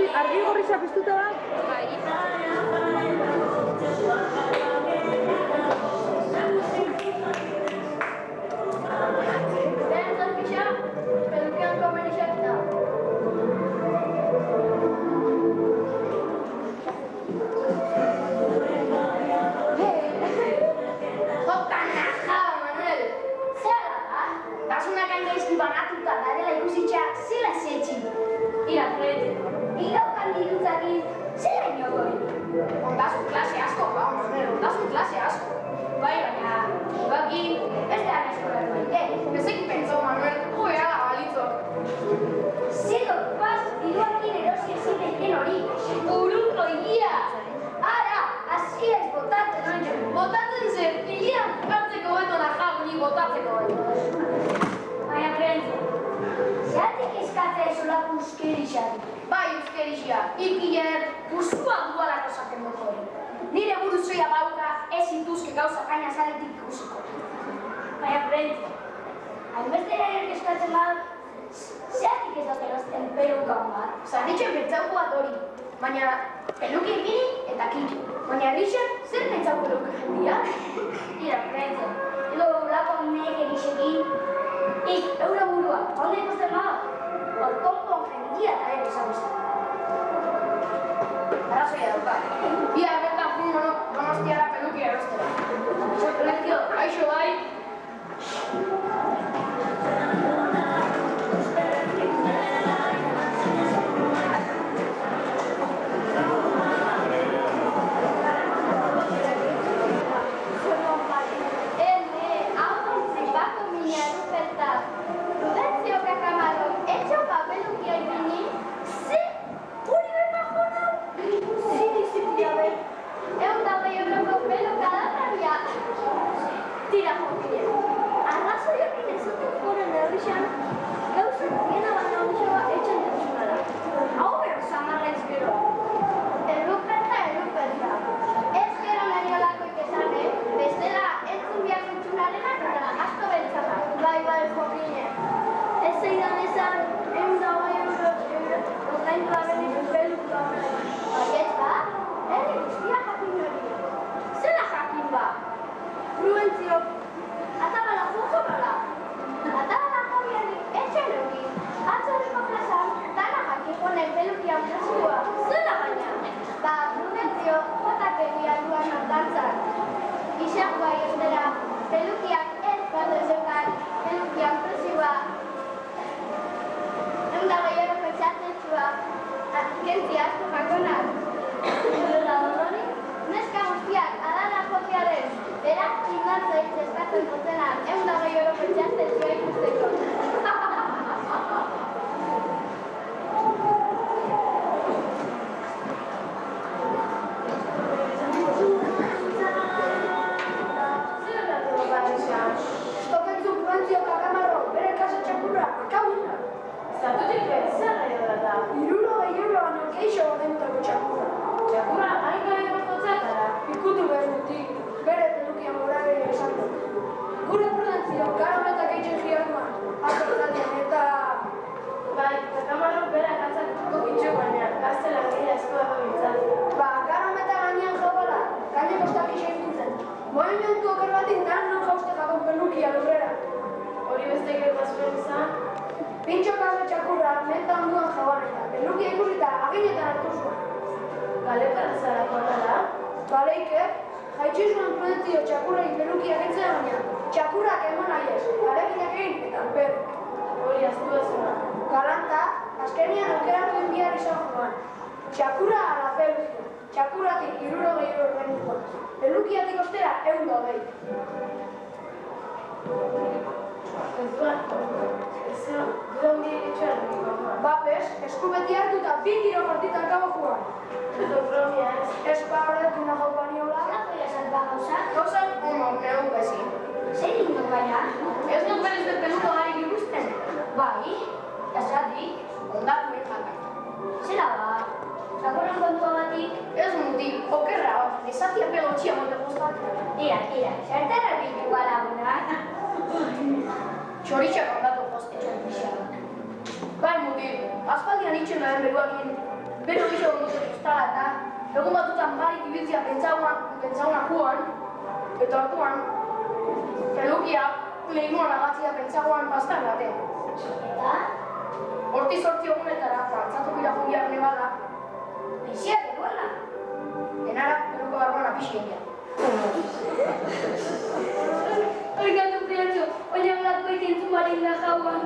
argi gorria piztuta da? Bai. Ondasun klase asko, ondasun klase asko. Bai, baina, baki, ez da eskola duen. Ezek pentsau, Manuel, joera da balitzo. Zero, pas, diruakin erosi ezin eiken hori. Buruko egia! Ara, hasi ez botatzen oin. Botatzen zen, egia bukatzeko beto najagunik botatzeko beto. Baina, Prentzio, zeatik eskatzea izolako uskerixari. Bai, euskerixia, ikiler, usua dualako zaten dut hori. Nire buruzoia bauka ez intuzke gauza kaina zaretik ikusiko. Baina, Prentzio, hainbeste eraiak eskatzen bat, zeatik ez dut erazten pelukan bat. Zarritxen pentsauko bat hori, baina peluki egini eta kiki. Baina Richard, zer pentsauko peluka jendia? Ira, Prentzio, edo lako nek egisekin, eura burua, honde ikusten bat? Orkonpon jendia eta ere esan izan. Arrazoia dauka. Ia, bertan jun donostiara peluki erostera. Prentzio, aixo bai. Eskubeti hartu eta bi tiro partitan kabo juan. Ez horretu nago paniola. Gauzak, neuk bezin. Zer ingo baina? Ez dut berez dut peluko garik ikusten. Bai, Esatik, ondatu jatak. zera ba? Zaborren kontua batik? Ez mutik, okerra hor, esatia pelotxia mote guztak. Ira, zertara bitu balaguna. Txoritxak ondatu poste txoritxak. Bai mutik, aspaldian itxen daren beruakin bero gixo dute tostala eta egun batutan barik ibiltzia pentsauan juan, eta orduan, pelukia lehimuan agatzia pentsauan bastan batean. Eta? Horti sortzi egunetara, frantzatokira jungiak nebala, Biziak egoela? enara peluko barruan apixien gehan. Orgatu priatxo, baina lako ikentzun barik da jauan.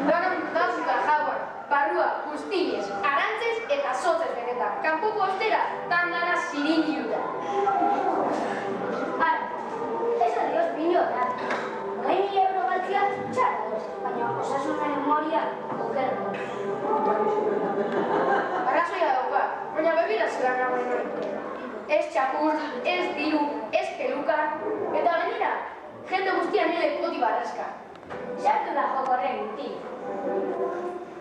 Garan dazuka jauan, barrua, guztinez, arantzez eta sotzez benetan. Kanpoko ostera, tandana zirindiuta. Ara, ez adios bino da. 1.000 euro galtzia txara doz, baina osasunaren moria okerra. Arrazoia dauka, baina begira zelan nagoen hori. Ez txakur, ez diru, ez peluka, eta gainera, jende guztia nire poti barrazka. Sartu da jokorren guti.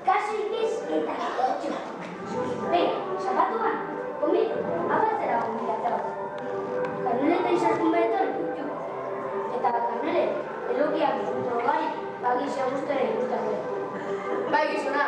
Kasu ikiz eta gotxo. Bera, zapatuan, konbitu, abatzera gombidatza bat. Karneleta izartun behetor gutu. Eta karnelet, elokiak izutro gari, bagizia guztere ikustatu. Bai gizona,